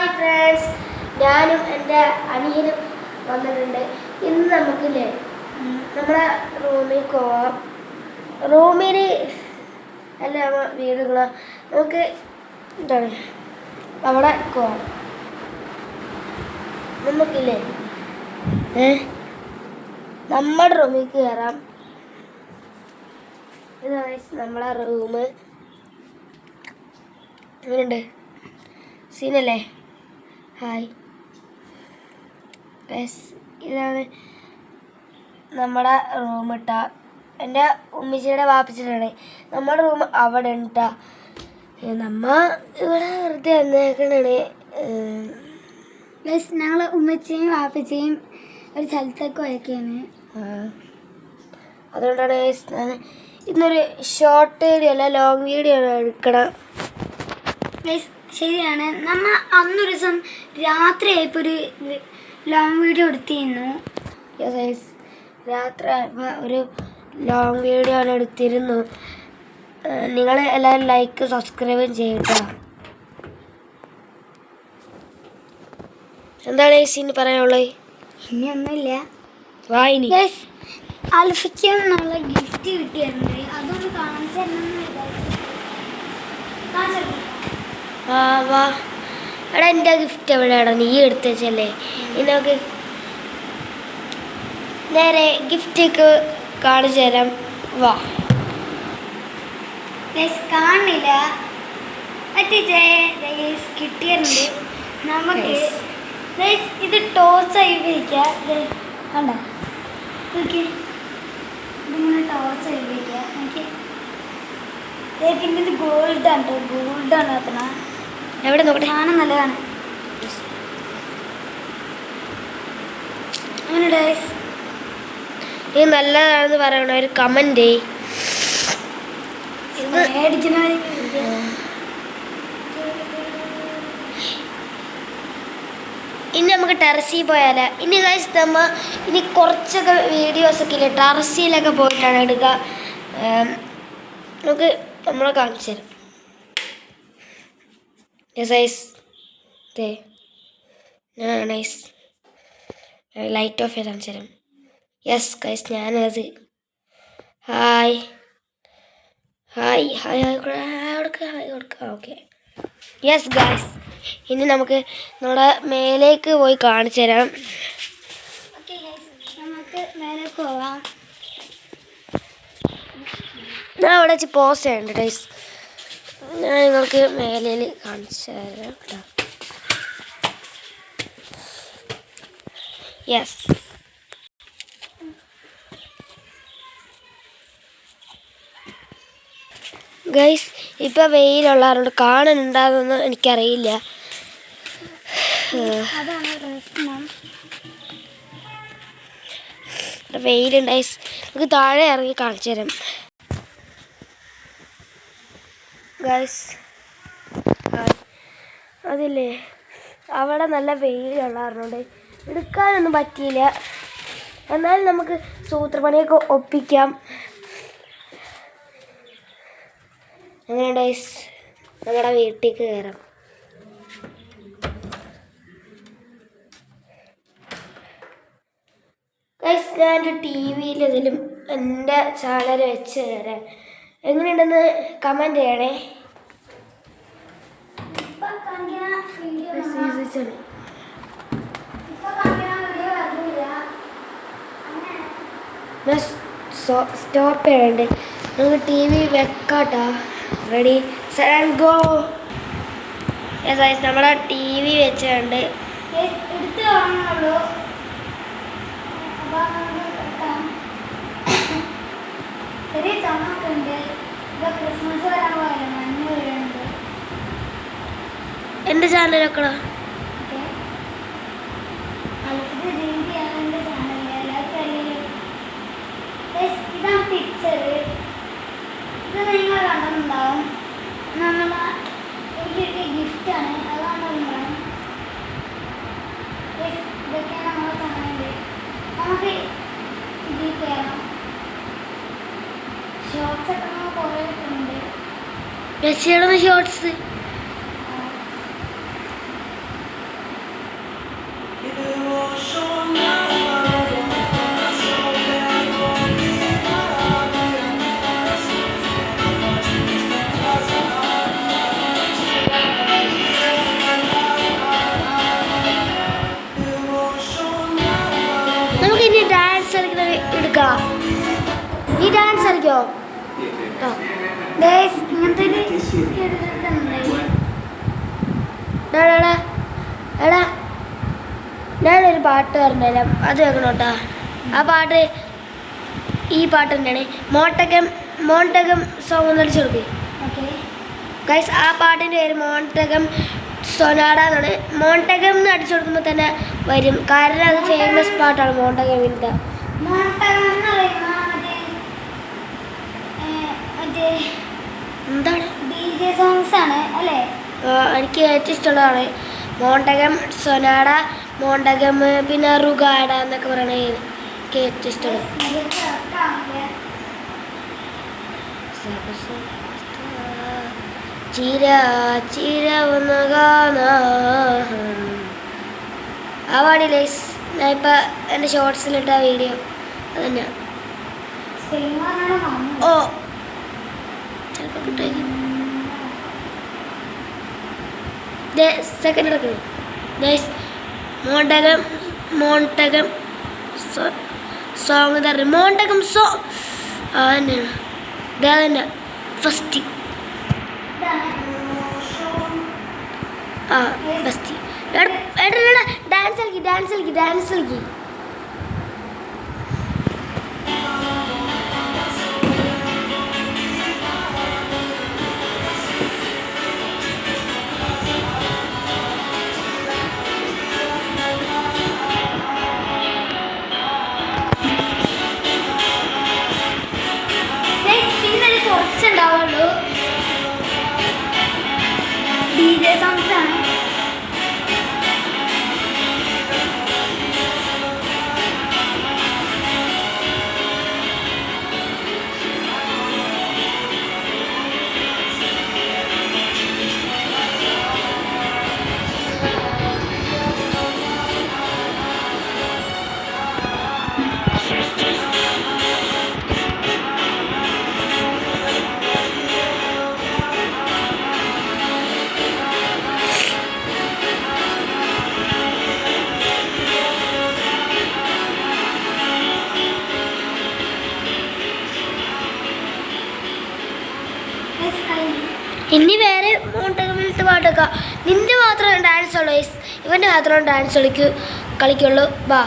Hi friends, ഞാനും എൻ്റെ അനിയനും വന്നിട്ടുണ്ട്. ഇന്ന് നമുക്കില്ലേ നമ്മളെ റൂമിൽ പോവാം. റൂമിൽ അല്ല വീടുകളോ നമുക്ക് എന്താണ് അവിടെ പോവാം. നമുക്കില്ലേ നമ്മുടെ റൂമിൽ കയറാം. നമ്മളെ റൂമ് എങ്ങനെയുണ്ട്? സീനല്ലേ? ഹായ് ഇതാണ് നമ്മുടെ റൂം ഇട്ടാ. എൻ്റെ ഉമ്മച്ചിയുടെ വാപ്പിച്ചിട്ടാണ്. നമ്മുടെ റൂം അവിടെ ഉണ്ടാ. നമ്മ ഇവിടെ വെറുതെ വന്നേക്കണേ. ഞങ്ങൾ ഉമ്മച്ചിയും വാപ്പച്ചിയും ഒരു സ്ഥലത്തേക്ക് വയ്ക്കാണ്. അതുകൊണ്ടാണ് ഞാൻ ഇന്നൊരു ഷോർട്ട് വീഡിയോ അല്ല ലോങ് വീഡിയോ എടുക്കണം. ശരിയാണ്, നമ്മൾ അന്നൊരു ദിവസം രാത്രിയായപ്പോൾ ഒരു ലോങ് വീഡിയോ എടുത്തിരുന്നു. രാത്രി ഒരു ലോങ് വീഡിയോ എടുത്തിരുന്നു. നിങ്ങൾ എല്ലാവരും ലൈക്ക് സബ്സ്ക്രൈബും ചെയ്യട്ടോ. എന്താണ് ഇനി പറയാനുള്ളത്? ഇനിയൊന്നുമില്ല. വായിനി അൽഫയ്ക്ക് നല്ല ഗിഫ്റ്റ് കിട്ടിയിട്ടുണ്ട്. അതൊന്ന് കാണിച്ചു വാ എടാ, എൻ്റെ ഗിഫ്റ്റ് എവിടെയാടാ? നീ എടുത്ത് വെച്ചല്ലേ. ഇന്നൊക്കെ നേരെ ഗിഫ്റ്റൊക്കെ കാണിച്ചു തരാം. വാ. കാണില്ല കിട്ടിയിട്ടുണ്ട് നമുക്ക്. ഇത് ടോർച്ചായി ഉപയോഗിക്കാം. കണ്ടോ? ഓക്കെ, ഇതിങ്ങനെ ടോർച്ചായി ഉപയോഗിക്കാം. ഓക്കെ, പിന്നെ ഇത് ഗോൾഡാണ് കേട്ടോ. ഗോൾഡാണ് എത്തണ. എവിടെ നോക്കട്ടെ? സാധനം നല്ലതാണ്. അങ്ങനെ ഇത് നല്ലതാണെന്ന് പറയണ ഒരു കമന്റ്. ഇനി നമുക്ക് ടെറസിൽ പോയാലോ? ഇനി ഗൈസ് ഇനി കുറച്ചൊക്കെ വീഡിയോസൊക്കെ ഇല്ലേ ടെറസിലൊക്കെ പോയിട്ടാണ് എടുക്കുക. നമുക്ക് നമ്മളെ കാണിച്ചു തരാം. നൈസ് ലൈറ്റ് ഓഫ് ചെയ്ത് കാണിച്ചു തരാം. യെസ് ഗൈസ്, ഞാനത് ഹായ് ഹായ് ഹായ് ഹായ് കൊടുക്കാം. ഓക്കെ, യെസ് ഗൈസ്, ഇനി നമുക്ക് നമ്മുടെ മേലേക്ക് പോയി കാണിച്ചു തരാം. നമുക്ക് മേലെ പോവാം. ഞാൻ അവിടെ വെച്ച് പോസ് ചെയ്യണ്ട ഗൈസ്. ഞാൻ നിങ്ങൾക്ക് മേലയിൽ കാണിച്ചു തരാം കേട്ടോ. യെസ് ഗൈസ്, ഇപ്പം വെയിലുള്ളതുകൊണ്ട് കാണുന്നുണ്ടാകുമെന്ന് എനിക്കറിയില്ല. വെയിലുണ്ട് ഗൈസ്. നമുക്ക് താഴെ ഇറങ്ങി കാണിച്ചു തരാം ഗൈസ്. അതില്ലേ അവിടെ നല്ല വെയിലുള്ളതുകൊണ്ട് എടുക്കാനൊന്നും പറ്റിയില്ല. എന്നാലും നമുക്ക് സൂത്രപ്പണിയൊക്കെ ഒപ്പിക്കാം. അങ്ങനെ ഗൈസ് നമ്മുടെ വീട്ടിലേക്ക് കയറാം. ഗൈസ്, ഞാൻ ടി വിയിൽ ഇതിലും എൻ്റെ ചാനൽ വെച്ച് തരാം. എങ്ങനെയുണ്ടെന്ന് കമൻറ്റ് ചെയ്യണേ. സ്റ്റോപ്പ് ചെയ്യണ്ടേ? നമുക്ക് ടി വി വെക്കാട്ടോ. Ready set and go. Yes, നമ്മുടെ ടി വി വെച്ചിട്ടുണ്ട്. എടുത്ത് കാണുന്നുള്ളൂ. ചെറിയ ചമ്മൊക്കെ ഉണ്ട്. ഇപ്പൊ ക്രിസ്മസ് വരാൻ പോയല്ലോ, മഞ്ഞ് വീഴുന്നുണ്ട്. എൻ്റെ ചാനലൊക്കെ ഇതാണ് പിക്ചർ. ഇത് നിങ്ങൾ കണ്ടിട്ടുണ്ടാവും. എനിക്ക് കിട്ടിയ ഗിഫ്റ്റാണ്. അതുകൊണ്ടുണ്ടാവും. ഇതൊക്കെയാണ് നമ്മളെ ചാനല്. നമുക്ക് ഇതിൽ കയറാം. ഷോർട്സ് ഒക്കെ നമ്മൾ കുറേ ഇട്ടുണ്ട്. മെസ്സിയുടെ ഷോർട്സ് കളിക്കോ ഗൈസ് ഇങ്ങനത്തെ ഒരു എടുത്തിട്ടുണ്ടായി. എടാ എടാ ഞാനൊരു പാട്ട് പറഞ്ഞുതരാം, അത് കേൾക്കണോട്ടാ. ആ പാട്ട് ഈ പാട്ട് തന്നെയാണ്. മോണ്ടകം സോങ് എന്ന് അടിച്ചു കൊടുക്കും ഓക്കെ ഗൈസ്. ആ പാട്ടിൻ്റെ പേര് മോണ്ടകം സൊനാഡ എന്നാണ്. മോണ്ടകം എന്ന് അടിച്ചു കൊടുക്കുമ്പോൾ തന്നെ വരും, കാരണം അത് ഫേമസ് പാട്ടാണ് മോണ്ടകമിൻ്റെ. മോണ്ടകം എന്ന് പറയുന്ന മറ്റേ എന്താണ് DJ songs ആണ് അല്ലേ? എനിക്ക് ഏറ്റവും ഇഷ്ടമുള്ളതാണ് മോണ്ടകം സൊനാഡ, മോണ്ടകം, പിന്നെ റുഗാഡ എന്നൊക്കെ പറയണ എനിക്ക് ഏറ്റവും ഇഷ്ടമുള്ളത്. ചിര ചിര ഒന്ന് കാണാം ആ പാടില്ലേ. ഞാൻ ഇപ്പം എൻ്റെ ഷോർട്സിലിട്ട വീഡിയോ അത് തന്നെയാണ്. ഓ ചിലപ്പോൾ കിട്ടുമായിരിക്കും. സെക്കൻഡ് എടുക്കണം ഗൈസ്. മോണ്ടകം സോങ് തരണം. മോണ്ടകം സോ ആ തന്നെയാണ്, ഇതാ തന്നെ ഫസ്റ്റ്. ആ ഫസ്റ്റ് ഡാൻസ് കളിക്കി. പിന്നെ കുറച്ചുണ്ടാവുള്ളൂ. DJ songs ആണ്. ഇനി വേറെ മോണ്ടകമിലത്തെ പാട്ടൊക്കെ നിന്റെ മാത്രം ഡാൻസ് ഉള്ളൂ, ഇവൻ്റെ മാത്രം ഡാൻസ് കളിക്കുള്ളൂ. വാ.